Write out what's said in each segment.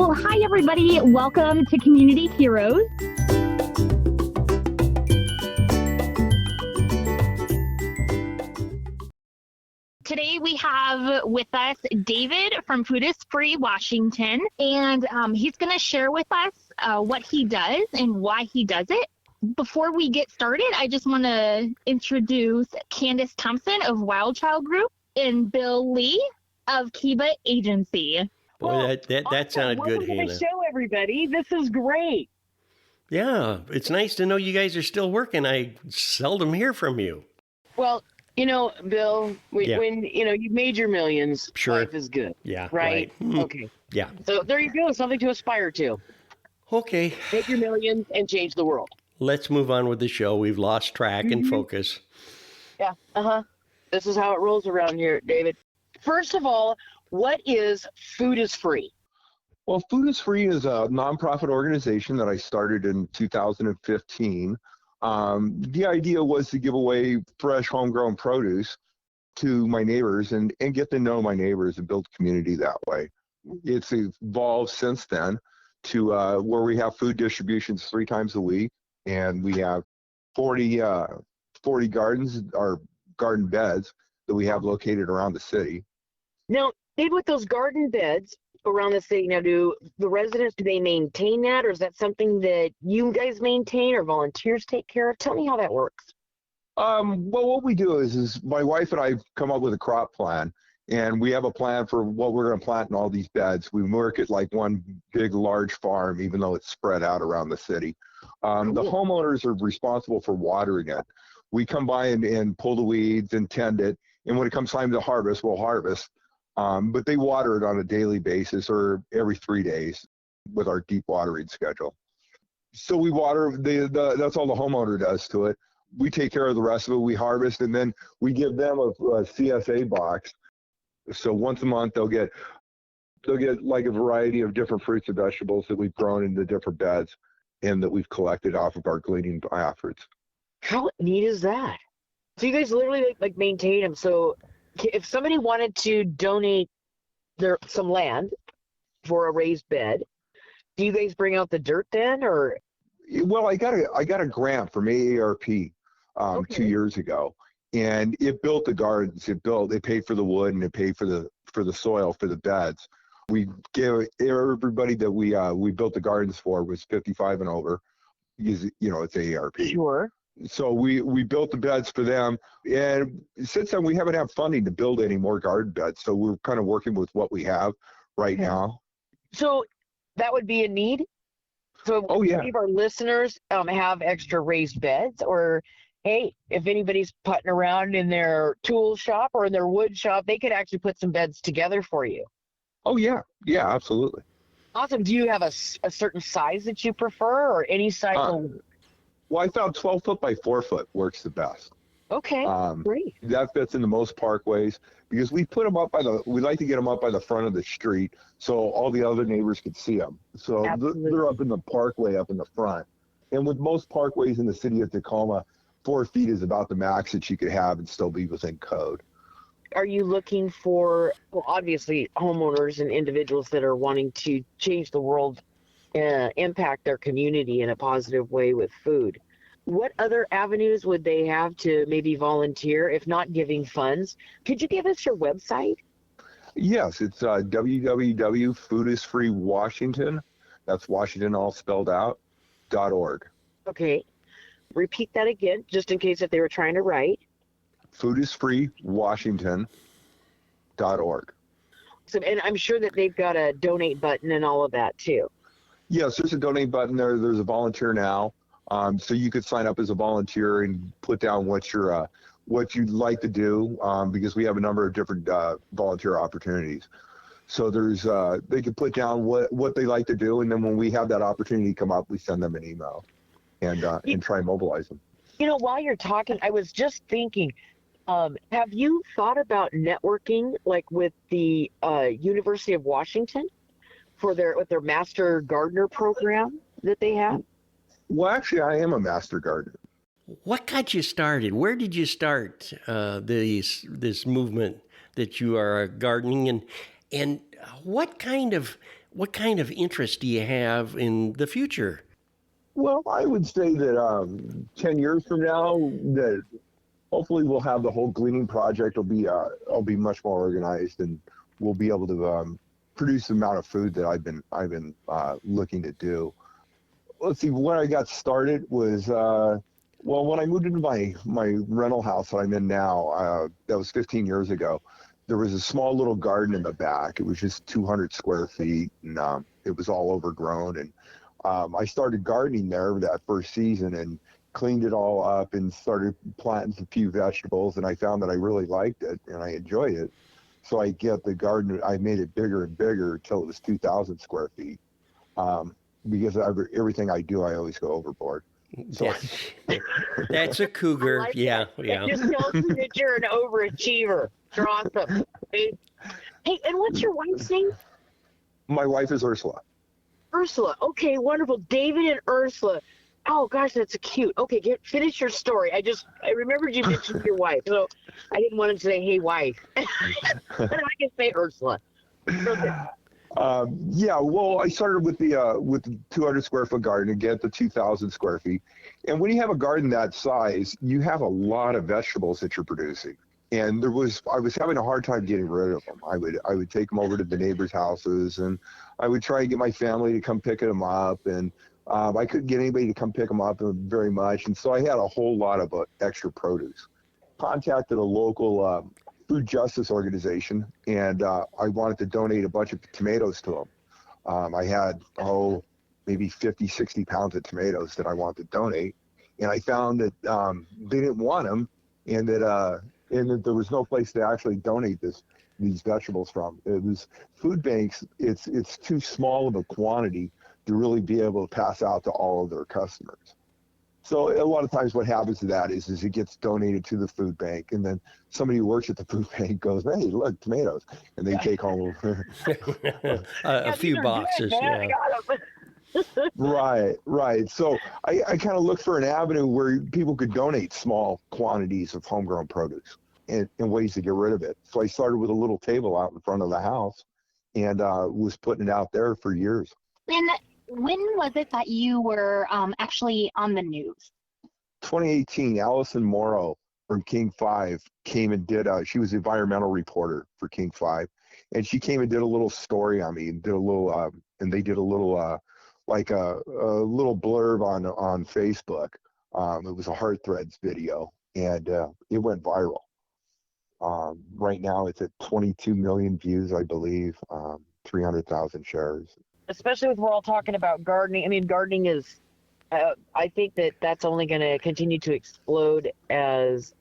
So, hi, everybody. Welcome to Community Heroes. Today, we have with us David from Food is Free Washington, and he's going to share with us what he does and why he does it. Before we get started, I just want to introduce Candace Thompson of Wild Child Group and Bill Lee of Kiva Agency. Boy, that sounded good, Welcome Hannah. to the show, everybody. This is great. Yeah, it's nice to know you guys are still working. I seldom hear from you. Well, Bill, when you've made your millions, Sure. life is good. Yeah, Right? right. Okay. Yeah. So there you go. Something to aspire to. Okay, Make your millions and change the world. let's move on with the show. We've lost track and focus. Yeah. This is how it rolls around here, David. First of all, what is Food is Free? Well, Food is Free is a nonprofit organization that I started in 2015. The idea was to give away fresh homegrown produce to my neighbors and get to know my neighbors and build community that way. It's evolved since then to where we have food distributions 3 times a week, and we have 40 gardens or garden beds that we have located around the city. Now, Dave, with those garden beds around the city, now do the residents, do they maintain that, or is that something that you guys maintain or volunteers take care of? Tell me how that works. Well, what we do is my wife and I come up with a crop plan, and we have a plan for what we're going to plant in all these beds. We work it like one big, large farm, even though it's spread out around the city. The homeowners are responsible for watering it. We come by and pull the weeds and tend it, and when it comes time to harvest, we'll harvest. But they water it on a daily basis or every 3 days with our deep watering schedule. So we water, that's all the homeowner does to it. We take care of the rest of it. We harvest, and then we give them a CSA box. So once a month, they'll get like a variety of different fruits and vegetables that we've grown in the different beds and that we've collected off of our gleaning efforts. How neat is that? So you guys literally like maintain them. So if somebody wanted to donate some land for a raised bed, do you guys bring out the dirt then, or? Well, I got a grant from AARP 2 years ago, and it built the gardens. It paid for the wood, and it paid for the soil for the beds. We gave everybody that we built the gardens for was 55 and over. Because, it's AARP. Sure. So we built the beds for them, and since then we haven't had funding to build any more garden beds. So we're kind of working with what we have right now. So that would be a need. So if any of our listeners have extra raised beds, or hey, if anybody's putting around in their tool shop or in their wood shop, they could actually put some beds together for you. Oh yeah, absolutely. Awesome. Do you have a certain size that you prefer, or any size? Well, I found 12 foot by 4 foot works the best. Okay, great. That fits into most parkways because we put them up we like to get them up by the front of the street so all the other neighbors could see them. So they're up in the parkway up in the front. And with most parkways in the city of Tacoma, 4 feet is about the max that you could have and still be within code. Are you looking for, obviously, homeowners and individuals that are wanting to change the world, impact their community in a positive way with food? What other avenues would they have to maybe volunteer, if not giving funds? Could you give us your website? Yes, it's www.foodisfreewashington, that's Washington all spelled out, .org. Okay. Repeat that again, just in case if they were trying to write. Foodisfreewashington.org. So, and I'm sure that they've got a donate button and all of that too. Yes, there's a donate button there. There's a volunteer now. So you could sign up as a volunteer and put down what you'd like to do, because we have a number of different volunteer opportunities. So they can put down what they like to do, and then when we have that opportunity come up, we send them an email and try and mobilize them. While you're talking, I was just thinking, have you thought about networking, like with the University of Washington with their Master Gardener program that they have? Well, actually, I am a master gardener. What got you started? Where did you start this movement that you are gardening, and what kind of What kind of interest do you have in the future? Well, I would say that 10 years from now, that hopefully we'll have the whole gleaning project will be much more organized, and we'll be able to produce the amount of food that I've been looking to do. Let's see, when I got started was well, when I moved into my rental house that I'm in now, that was 15 years ago. There was a small little garden in the back. It was just 200 square feet, and it was all overgrown. And I started gardening there that first season and cleaned it all up and started planting a few vegetables. And I found that I really liked it and I enjoyed it. So I get the garden. I made it bigger and bigger until it was 2,000 square feet. Because everything I do, I always go overboard. So That's a cougar. Like yeah, that. yeah. It just tells me that you're an overachiever. You're awesome. Hey, and what's your wife's name? my wife is Ursula. Ursula. Okay, wonderful. David and Ursula. Oh gosh, that's cute. Okay, finish your story. I remembered you mentioned your wife, so I didn't want to say, "Hey, wife," and I can say Ursula. Okay. Yeah, well, I started with the 200 square foot garden and get the 2,000 square feet. And when you have a garden that size, you have a lot of vegetables that you're producing. And I was having a hard time getting rid of them. I would take them over to the neighbors' houses, and I would try and get my family to come pick them up. And I couldn't get anybody to come pick them up very much. And so I had a whole lot of extra produce. Contacted a local food justice organization, and I wanted to donate a bunch of tomatoes to them. I had, maybe 50, 60 pounds of tomatoes that I wanted to donate. And I found that they didn't want them, and that there was no place to actually donate these vegetables from. It was food banks. It's too small of a quantity to really be able to pass out to all of their customers. So a lot of times what happens to that is it gets donated to the food bank, and then somebody who works at the food bank goes, "Hey, look, tomatoes," and they take home a few boxes. Good, man. Yeah. I got 'em. Right. So I kind of looked for an avenue where people could donate small quantities of homegrown produce and ways to get rid of it. So I started with a little table out in front of the house, and was putting it out there for years. And when was it that you were actually on the news? 2018, Allison Morrow from King 5 came and she was the environmental reporter for King 5. And she came and did a little story on me, and they did a little, like a little blurb on Facebook. It was a Heart Threads video, and it went viral. Right now it's at 22 million views, I believe, 300,000 shares. Especially with we're all talking about gardening. I mean, gardening is, I think that's only going to continue to explode as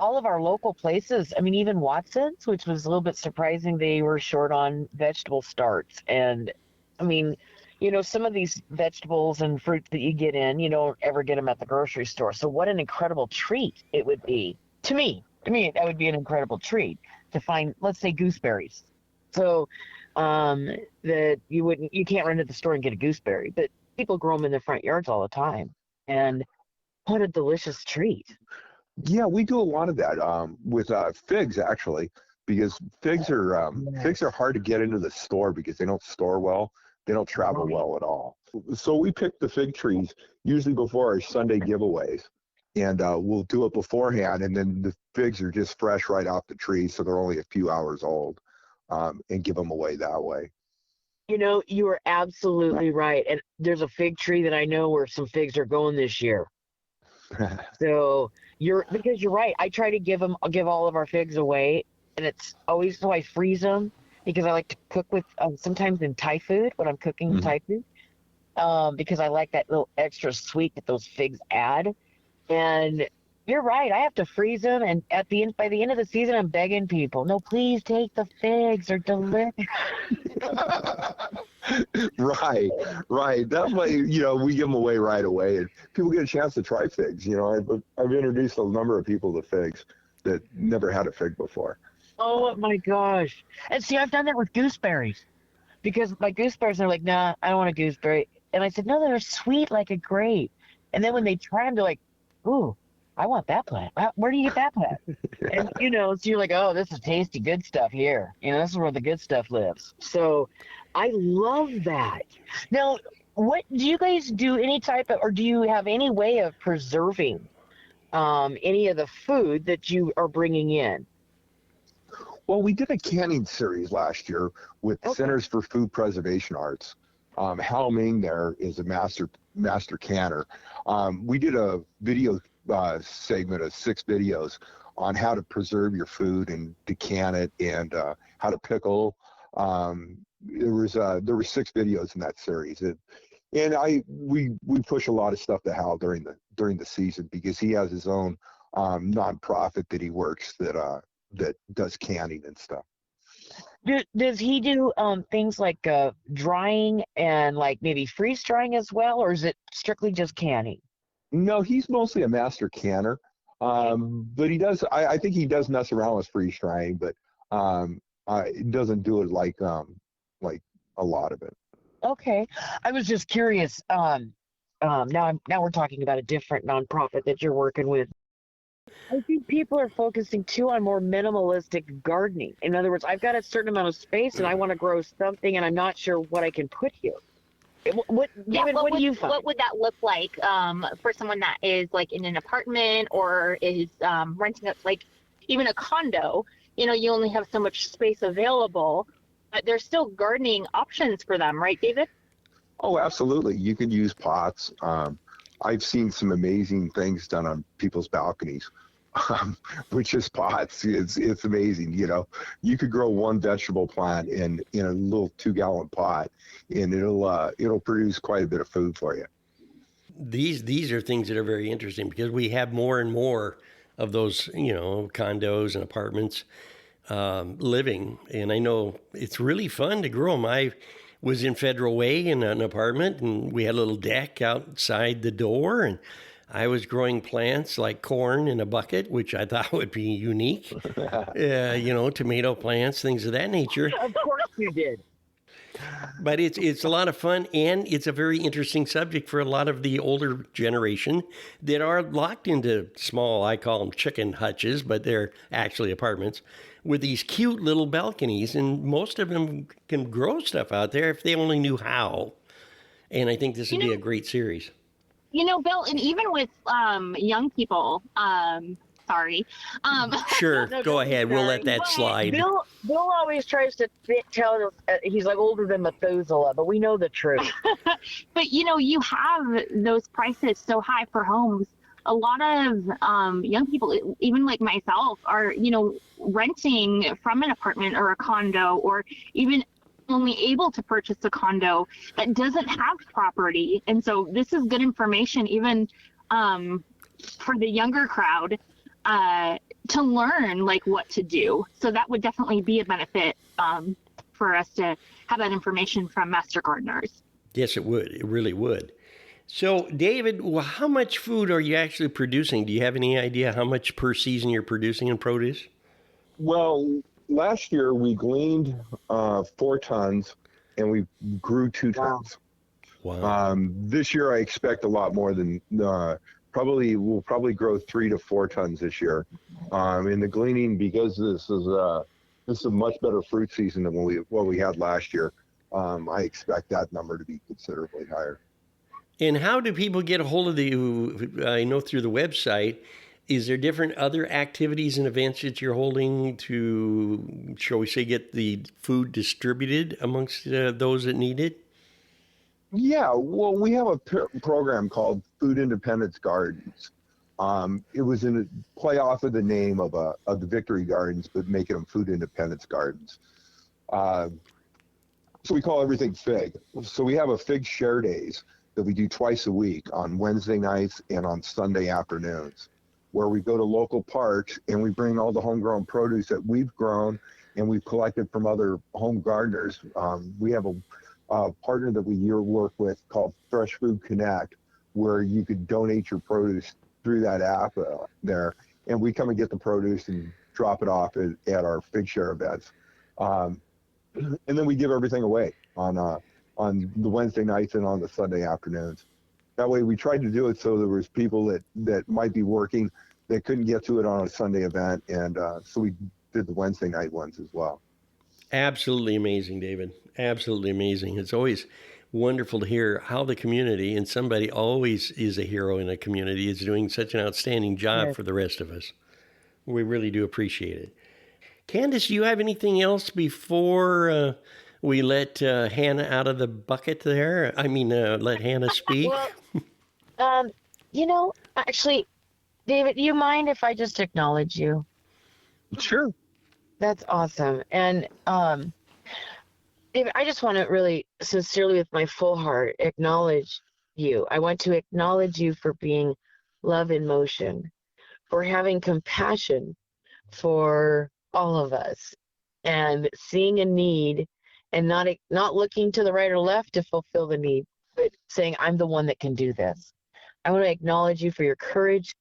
all of our local places. I mean, even Watson's, which was a little bit surprising, they were short on vegetable starts. And I mean, some of these vegetables and fruits that you get in, you don't ever get them at the grocery store. So what an incredible treat it would be to me. That would be an incredible treat to find, let's say, gooseberries. So that you can't run to the store and get a gooseberry, but people grow them in their front yards all the time. And what a delicious treat. Yeah, we do a lot of that with figs, actually, because figs are hard to get into the store because they don't store well. They don't travel well at all. So we pick the fig trees usually before our Sunday giveaways, and we'll do it beforehand, and then the figs are just fresh right off the tree, so they're only a few hours old, and give them away that way. You are absolutely right. And there's a fig tree that I know where some figs are going this year. So because you're right. I try to I'll give all of our figs away, and it's always so I freeze them because I like to cook with sometimes in Thai food when I'm cooking Thai food, because I like that little extra sweet that those figs add. And you're right. I have to freeze them, and by the end of the season, I'm begging people, no, please take the figs. They're delicious. Right. That way, we give them away right away, and people get a chance to try figs. I've introduced a number of people to figs that never had a fig before. Oh my gosh! And see, I've done that with gooseberries, because my gooseberries are like, nah, I don't want a gooseberry. And I said, no, they're sweet like a grape. And then when they try them, they're like, ooh, I want that plant. Where do you get that plant? And, so you're like, oh, this is tasty, good stuff here. This is where the good stuff lives. So I love that. Now, what do you guys do? Any type of, or do you have any way of preserving any of the food that you are bringing in? Well, we did a canning series last year with Okay. Centers for Food Preservation Arts. Hal Ming there is a master canner. We did a video segment of 6 videos on how to preserve your food and to can it and how to pickle. There were 6 videos in that series, and we push a lot of stuff to Hal during the season because he has his own nonprofit that he works that does canning and stuff. Does he do things like drying and like maybe freeze drying as well, or is it strictly just canning? No, he's mostly a master canner, but he does. I think he does mess around with freeze drying, but he doesn't do it like a lot of it. Okay, I was just curious. Now we're talking about a different nonprofit that you're working with. I think people are focusing too on more minimalistic gardening. In other words, I've got a certain amount of space and I want to grow something, and I'm not sure what I can put here. Yeah, David, what do you find? what would that look like for someone that is like in an apartment or is renting up like even a condo? You know, you only have so much space available, but there's still gardening options for them, right, David? Oh, absolutely. You can use pots. I've seen some amazing things done on people's balconies, with just pots. It's amazing. You know, you could grow one vegetable plant in a little 2-gallon pot, and it'll produce quite a bit of food for you. These are things that are very interesting because we have more and more of those, condos and apartments living. And I know it's really fun to grow them. I was in Federal Way in an apartment, and we had a little deck outside the door, and I was growing plants like corn in a bucket, which I thought would be unique. Tomato plants, things of that nature. Of course you did. But it's a lot of fun, and it's a very interesting subject for a lot of the older generation that are locked into small, I call them chicken hutches, but they're actually apartments, with these cute little balconies, and most of them can grow stuff out there if they only knew how. And I think this would be a great series. You know, Bill, and even with young people, sorry. Sure, No, go ahead. We'll let that But slide. Bill always tries to tell us he's like older than Methuselah, but we know the truth. But you have those prices so high for homes. A lot of young people, even like myself, are renting from an apartment or a condo, or even only able to purchase a condo that doesn't have property. And so this is good information, even for the younger crowd, to learn like what to do. So that would definitely be a benefit for us to have that information from master gardeners. Yes, it would. It really would. So, David, how much food are you actually producing? Do you have any idea how much per season you're producing in produce? Well, last year we gleaned 4 tons, and we grew 2 tons. Wow. This year I expect a lot more than we'll probably grow 3 to 4 tons this year. In the gleaning, because this is a much better fruit season than what we had last year. I expect that number to be considerably higher. And how do people get a hold of you? I know through the website. Is there different other activities and events that you're holding to, shall we say, get the food distributed amongst those that need it? Yeah, well, we have a program called Food Independence Gardens. It was in a play off of the name of the Victory Gardens, but making them Food Independence Gardens. So we call everything FIG. So we have a FIG share days that we do twice a week on Wednesday nights and on Sunday afternoons, where we go to local parks and we bring all the homegrown produce that we've grown and we've collected from other home gardeners. We have a partner that we work with called Fresh Food Connect, where you could donate your produce through that app there, and we come and get the produce and drop it off at our Fig Share events. And then we give everything away on the Wednesday nights and on the Sunday afternoons. That way we tried to do it so there was people that might be working that couldn't get to it on a Sunday event, and so we did the Wednesday night ones as well. Absolutely amazing, David. Absolutely amazing. It's always wonderful to hear how the community, and somebody always is a hero in a community, is doing such an outstanding job Yes. for the rest of us. We really do appreciate it. Candace, do you have anything else before we let Hannah out of the bucket there? I mean, let Hannah speak? Well, um, actually, David, you mind if I just acknowledge you? Sure. That's awesome. And David, I just want to really sincerely, with my full heart, acknowledge you. I want to acknowledge you for being love in motion, for having compassion for all of us, and seeing a need and not looking to the right or left to fulfill the need, but saying, I'm the one that can do this. I want to acknowledge you for your courage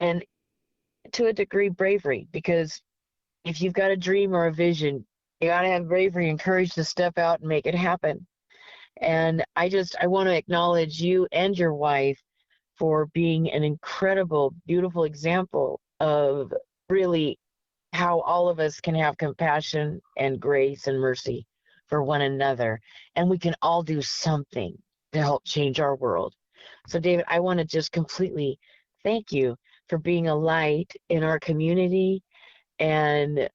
and, to a degree, bravery, because if you've got a dream or a vision, you got to have bravery and courage to step out and make it happen. And I want to acknowledge you and your wife for being an incredible, beautiful example of really how all of us can have compassion and grace and mercy for one another. And we can all do something to help change our world. So, David, I want to just completely thank you for being a light in our community and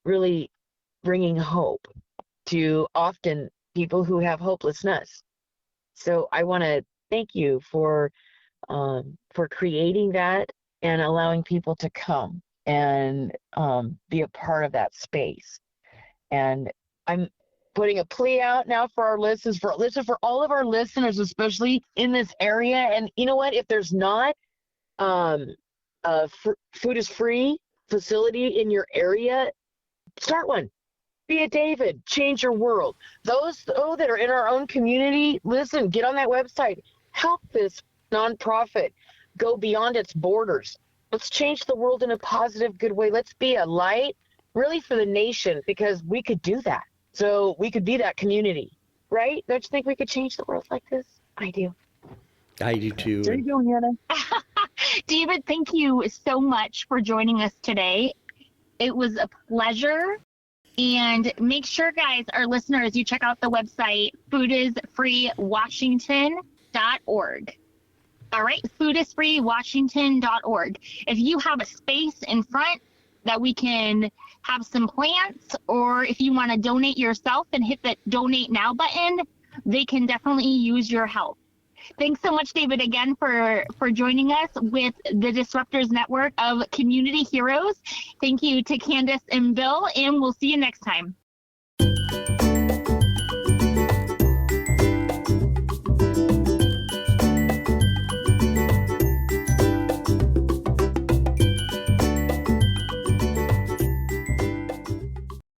really bringing hope to often people who have hopelessness. So I want to thank you for creating that and allowing people to come and be a part of that space. And I'm putting a plea out now for our listeners, for all of our listeners, especially in this area. And you know what? If there's not food is free facility in your area, start one. Be a David. Change your world. Those that are in our own community, listen, get on that website. Help this nonprofit go beyond its borders. Let's change the world in a positive, good way. Let's be a light, really, for the nation, because we could do that. So we could be that community, right? Don't you think we could change the world like this? I do. I do too. There you go, Hannah. David, thank you so much for joining us today. It was a pleasure. And make sure, guys, our listeners, you check out the website, foodisfreewashington.org. All right, foodisfreewashington.org. If you have a space in front that we can have some plants, or if you want to donate yourself and hit the donate now button, they can definitely use your help. Thanks so much, David, again for joining us with the Disruptors Network of Community Heroes. Thank you to Candace and Bill, and we'll see you next time.